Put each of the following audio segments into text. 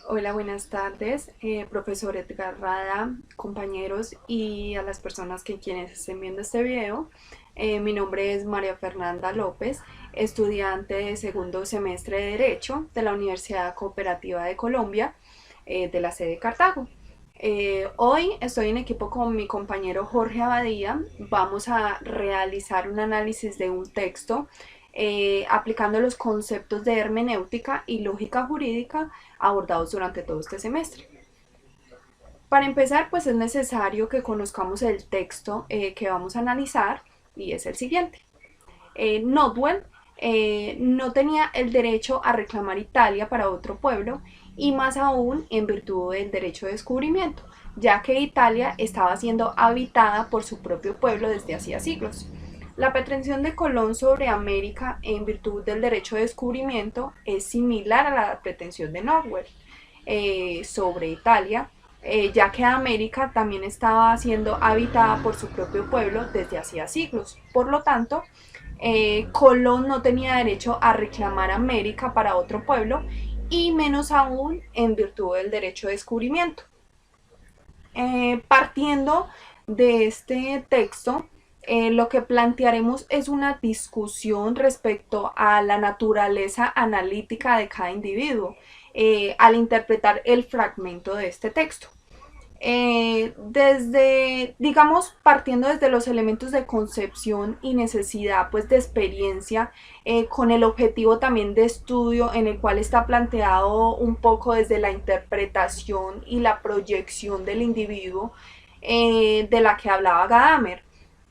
Hola, buenas tardes, profesor Edgar Rada, compañeros y a las personas quienes estén viendo este video. Mi nombre es María Fernanda López, estudiante de segundo semestre de Derecho de la Universidad Cooperativa de Colombia, de la sede Cartago. Hoy estoy en equipo con mi compañero Jorge Abadía. Vamos a realizar un análisis de un texto aplicando los conceptos de hermenéutica y lógica jurídica abordados durante todo este semestre. Para empezar, pues es necesario que conozcamos el texto que vamos a analizar, y es el siguiente. Notwell no tenía el derecho a reclamar Italia para otro pueblo, y más aún en virtud del derecho de descubrimiento, ya que Italia estaba siendo habitada por su propio pueblo desde hacía siglos. La pretensión de Colón sobre América en virtud del derecho de descubrimiento es similar a la pretensión de Notwell sobre Italia, ya que América también estaba siendo habitada por su propio pueblo desde hacía siglos. Por lo tanto, Colón no tenía derecho a reclamar América para otro pueblo, y menos aún en virtud del derecho de descubrimiento. Partiendo de este texto, lo que plantearemos es una discusión respecto a la naturaleza analítica de cada individuo al interpretar el fragmento de este texto. Digamos, partiendo desde los elementos de concepción y necesidad, pues de experiencia, con el objetivo también de estudio en el cual está planteado un poco desde la interpretación y la proyección del individuo, de la que hablaba Gadamer,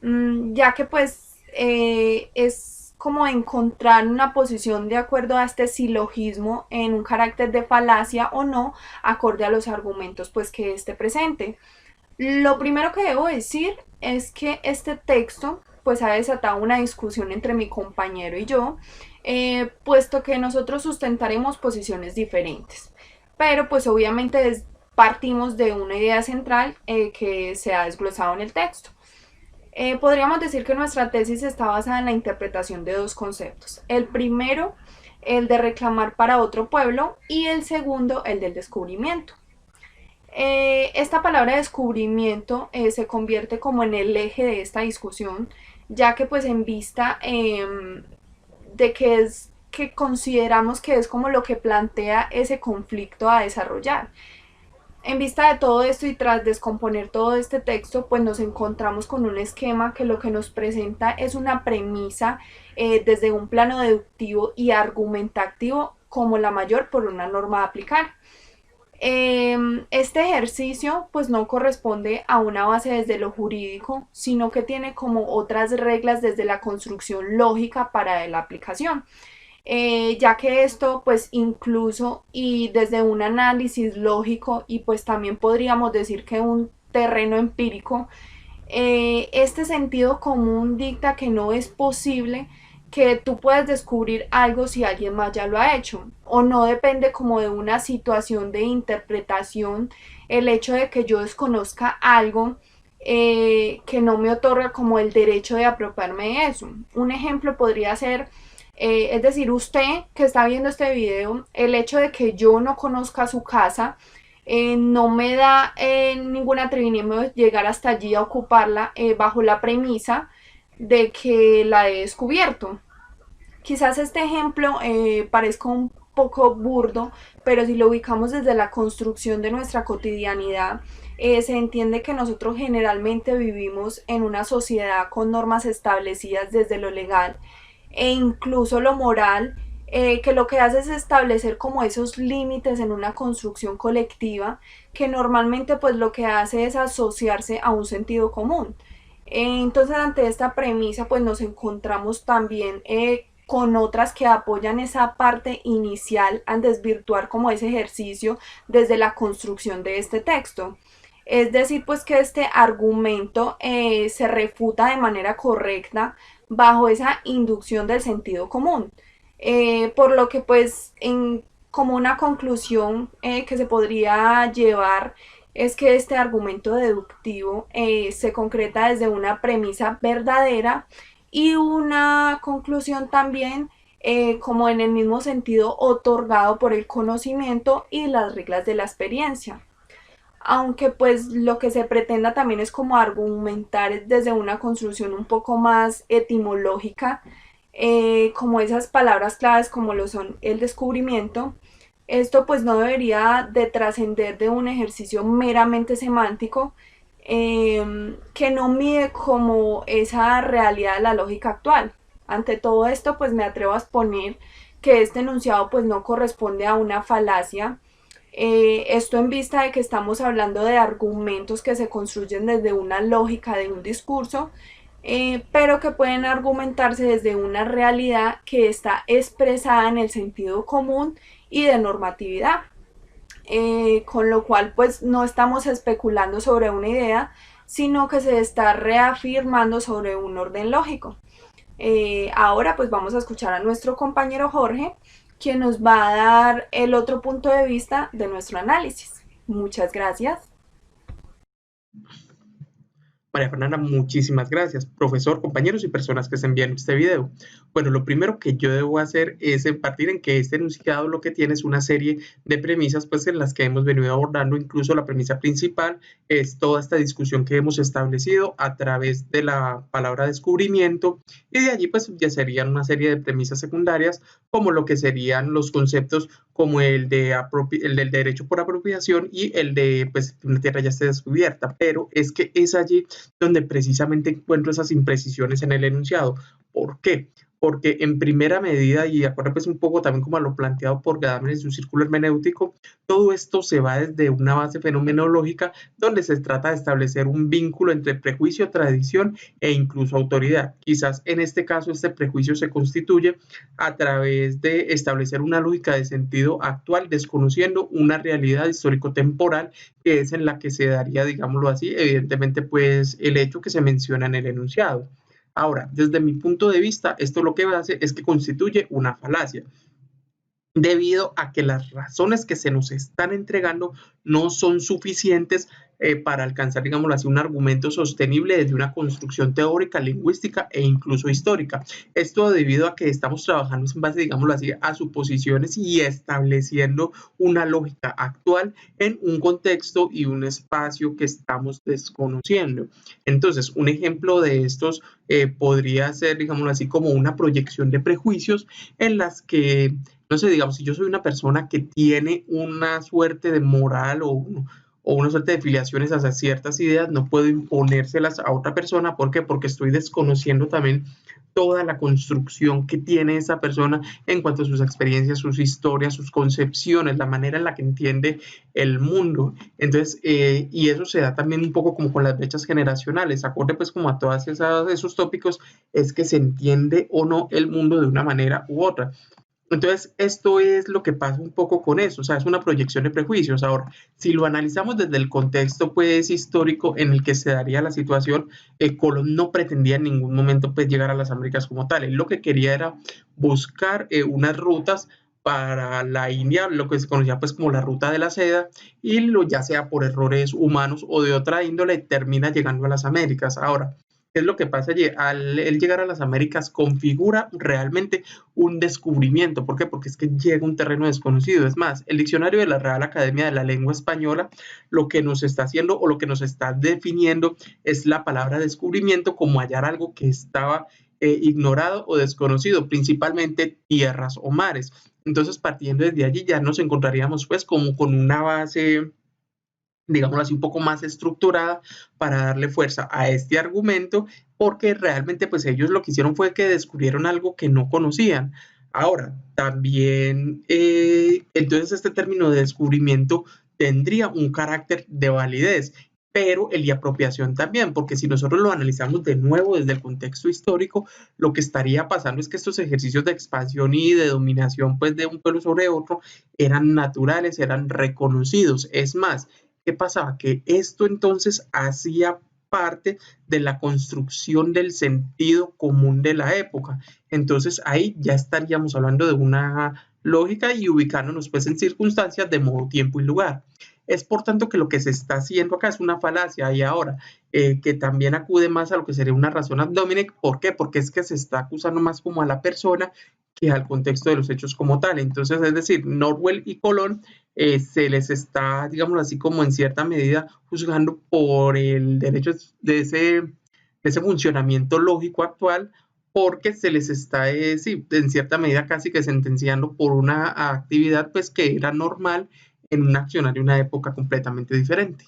ya que pues es como encontrar una posición de acuerdo a este silogismo en un carácter de falacia o no, acorde a los argumentos pues que esté presente. Lo primero que debo decir es que este texto pues ha desatado una discusión entre mi compañero y yo, puesto que nosotros sustentaremos posiciones diferentes, pero pues obviamente partimos de una idea central que se ha desglosado en el texto. Podríamos decir que nuestra tesis está basada en la interpretación de dos conceptos. El primero, el de reclamar para otro pueblo, y el segundo, el del descubrimiento. Esta palabra descubrimiento se convierte como en el eje de esta discusión, ya que pues en vista de que consideramos que es como lo que plantea ese conflicto a desarrollar. En vista de todo esto y tras descomponer todo este texto, pues nos encontramos con un esquema que lo que nos presenta es una premisa desde un plano deductivo y argumentativo como la mayor por una norma a aplicar. Este ejercicio pues no corresponde a una base desde lo jurídico, sino que tiene como otras reglas desde la construcción lógica para la aplicación. Ya que esto pues incluso y desde un análisis lógico y pues también podríamos decir que un terreno empírico, este sentido común dicta que no es posible que tú puedas descubrir algo si alguien más ya lo ha hecho, o no depende como de una situación de interpretación el hecho de que yo desconozca algo que no me otorga como el derecho de apropiarme de eso. Un ejemplo podría ser, es decir, usted que está viendo este video, el hecho de que yo no conozca su casa no me da ningún atrevimiento de llegar hasta allí a ocuparla bajo la premisa de que la he descubierto. Quizás este ejemplo parezca un poco burdo, pero si lo ubicamos desde la construcción de nuestra cotidianidad, se entiende que nosotros generalmente vivimos en una sociedad con normas establecidas desde lo legal e incluso lo moral, que lo que hace es establecer como esos límites en una construcción colectiva que normalmente pues lo que hace es asociarse a un sentido común. Entonces ante esta premisa pues nos encontramos también con otras que apoyan esa parte inicial al desvirtuar como ese ejercicio desde la construcción de este texto. Es decir, pues que este argumento se refuta de manera correcta bajo esa inducción del sentido común. Por lo que pues como una conclusión que se podría llevar es que este argumento deductivo se concreta desde una premisa verdadera y una conclusión también como en el mismo sentido otorgado por el conocimiento y las reglas de la experiencia. Aunque pues lo que se pretenda también es como argumentar desde una construcción un poco más etimológica, como esas palabras claves como lo son el descubrimiento. Esto pues no debería de trascender de un ejercicio meramente semántico, que no mide como esa realidad de la lógica actual. Ante todo esto pues me atrevo a exponer que este enunciado pues no corresponde a una falacia, esto en vista de que estamos hablando de argumentos que se construyen desde una lógica de un discurso, pero que pueden argumentarse desde una realidad que está expresada en el sentido común y de normatividad. Con lo cual pues no estamos especulando sobre una idea, sino que se está reafirmando sobre un orden lógico. Ahora pues vamos a escuchar a nuestro compañero Jorge, quien nos va a dar el otro punto de vista de nuestro análisis. Muchas gracias. María Fernanda, muchísimas gracias. Profesor, compañeros y personas que estén viendo este video. Bueno, lo primero que yo debo hacer es partir en que este enunciado lo que tiene es una serie de premisas pues en las que hemos venido abordando. Incluso la premisa principal es toda esta discusión que hemos establecido a través de la palabra descubrimiento, y de allí pues ya serían una serie de premisas secundarias como lo que serían los conceptos como el del derecho por apropiación y el de pues que una tierra ya esté descubierta. Pero es que es allí donde precisamente encuentro esas imprecisiones en el enunciado. ¿Por qué? Porque en primera medida, y de acuerdo pues un poco también como a lo planteado por Gadamer en su círculo hermenéutico, todo esto se va desde una base fenomenológica donde se trata de establecer un vínculo entre prejuicio, tradición e incluso autoridad. Quizás en este caso este prejuicio se constituye a través de establecer una lógica de sentido actual, desconociendo una realidad histórico-temporal que es en la que se daría, digámoslo así, evidentemente pues el hecho que se menciona en el enunciado. Ahora, desde mi punto de vista, esto lo que hace es que constituye una falacia, debido a que las razones que se nos están entregando no son suficientes para alcanzar, digámoslo así, un argumento sostenible desde una construcción teórica, lingüística e incluso histórica. Esto debido a que estamos trabajando en base, digámoslo así, a suposiciones y estableciendo una lógica actual en un contexto y un espacio que estamos desconociendo. Entonces, un ejemplo de estos podría ser, digámoslo así, como una proyección de prejuicios en las que no sé, digamos, si yo soy una persona que tiene una suerte de moral o una suerte de filiaciones hacia ciertas ideas, no puedo imponérselas a otra persona. ¿Por qué? Porque estoy desconociendo también toda la construcción que tiene esa persona en cuanto a sus experiencias, sus historias, sus concepciones, la manera en la que entiende el mundo. Entonces, y eso se da también un poco como con las brechas generacionales, acorde pues como a todos esos tópicos, es que se entiende o no el mundo de una manera u otra. Entonces, esto es lo que pasa un poco con eso, o sea, es una proyección de prejuicios. Ahora, si lo analizamos desde el contexto, pues, histórico en el que se daría la situación, Colón no pretendía en ningún momento, pues, llegar a las Américas como tal. Él lo que quería era buscar unas rutas para la India, lo que se conocía, pues, como la ruta de la seda, y ya sea por errores humanos o de otra índole, termina llegando a las Américas. Ahora, ¿qué es lo que pasa allí? Al él llegar a las Américas configura realmente un descubrimiento. ¿Por qué? Porque es que llega un terreno desconocido. Es más, el diccionario de la Real Academia de la Lengua Española lo que nos está haciendo o lo que nos está definiendo es la palabra descubrimiento como hallar algo que estaba ignorado o desconocido, principalmente tierras o mares. Entonces, partiendo desde allí, ya nos encontraríamos pues como con una base, digámoslo así, un poco más estructurada para darle fuerza a este argumento, porque realmente pues ellos lo que hicieron fue que descubrieron algo que no conocían. Ahora, también, entonces este término de descubrimiento tendría un carácter de validez, pero el de apropiación también, porque si nosotros lo analizamos de nuevo desde el contexto histórico, lo que estaría pasando es que estos ejercicios de expansión y de dominación pues de un pueblo sobre otro eran naturales, eran reconocidos. Es más, ¿qué pasaba? Que esto entonces hacía parte de la construcción del sentido común de la época. Entonces ahí ya estaríamos hablando de una lógica y ubicándonos pues en circunstancias de modo, tiempo y lugar. Es por tanto que lo que se está haciendo acá es una falacia y ahora que también acude más a lo que sería una razón ad hominem. ¿Por qué? Porque es que se está acusando más como a la persona que al contexto de los hechos como tal. Entonces, es decir, Norwell y Colón se les está, digamos así, como en cierta medida juzgando por el derecho de ese funcionamiento lógico actual, porque se les está, sí, en cierta medida casi que sentenciando por una actividad pues que era normal en un accionar de una época completamente diferente.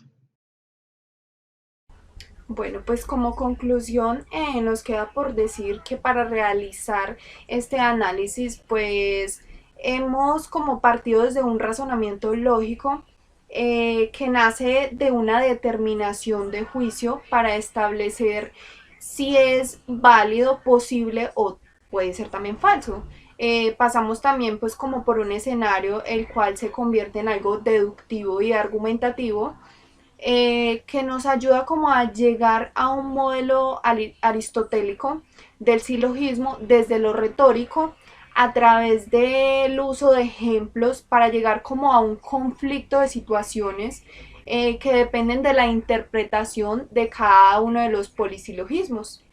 Bueno, pues como conclusión nos queda por decir que para realizar este análisis pues hemos como partido desde un razonamiento lógico que nace de una determinación de juicio para establecer si es válido, posible o puede ser también falso. Pasamos también pues como por un escenario el cual se convierte en algo deductivo y argumentativo que nos ayuda como a llegar a un modelo aristotélico del silogismo desde lo retórico a través del uso de ejemplos para llegar como a un conflicto de situaciones que dependen de la interpretación de cada uno de los polisilogismos.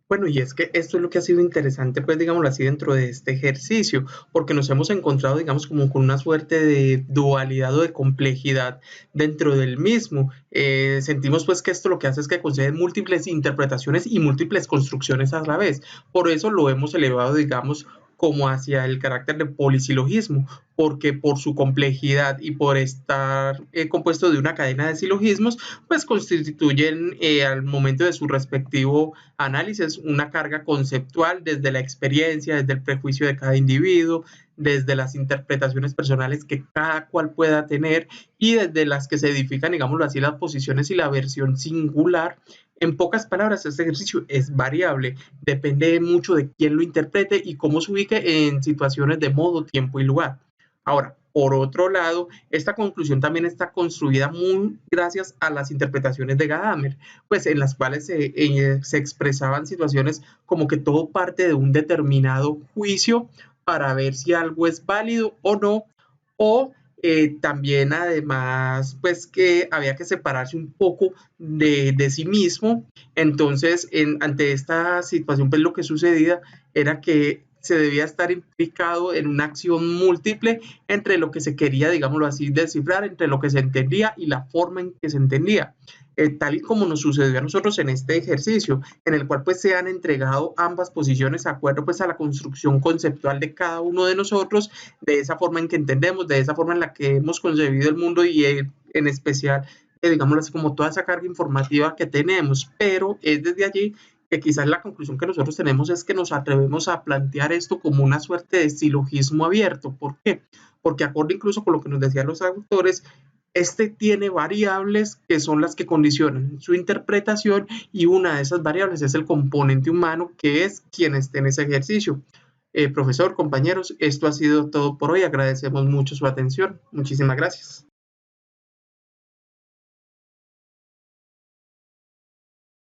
Bueno, y es que esto es lo que ha sido interesante, pues digámoslo así, dentro de este ejercicio, porque nos hemos encontrado, digamos, como con una suerte de dualidad o de complejidad dentro del mismo. Sentimos pues que esto lo que hace es que concede múltiples interpretaciones y múltiples construcciones a la vez. Por eso lo hemos elevado, digamos, como hacia el carácter de polisilogismo, porque por su complejidad y por estar compuesto de una cadena de silogismos, pues constituyen al momento de su respectivo análisis, una carga conceptual desde la experiencia, desde el prejuicio de cada individuo, desde las interpretaciones personales que cada cual pueda tener y desde las que se edifican, digámoslo así, las posiciones y la versión singular. En pocas palabras, este ejercicio es variable, depende mucho de quién lo interprete y cómo se ubique en situaciones de modo, tiempo y lugar. Ahora, por otro lado, esta conclusión también está construida muy gracias a las interpretaciones de Gadamer, pues en las cuales se expresaban situaciones como que todo parte de un determinado juicio para ver si algo es válido o no, o también además pues que había que separarse un poco de sí mismo. Entonces ante esta situación pues lo que sucedía era que se debía estar implicado en una acción múltiple entre lo que se quería, digámoslo así, descifrar, entre lo que se entendía y la forma en que se entendía. Tal y como nos sucedió a nosotros en este ejercicio, en el cual pues se han entregado ambas posiciones de acuerdo pues a la construcción conceptual de cada uno de nosotros, de esa forma en que entendemos, de esa forma en la que hemos concebido el mundo y en especial, digámoslo así, como toda esa carga informativa que tenemos, pero es desde allí que quizás la conclusión que nosotros tenemos es que nos atrevemos a plantear esto como una suerte de silogismo abierto. ¿Por qué? Porque acorde incluso con lo que nos decían los autores, este tiene variables que son las que condicionan su interpretación y una de esas variables es el componente humano que es quien esté en ese ejercicio. Profesor, compañeros, esto ha sido todo por hoy. Agradecemos mucho su atención. Muchísimas gracias.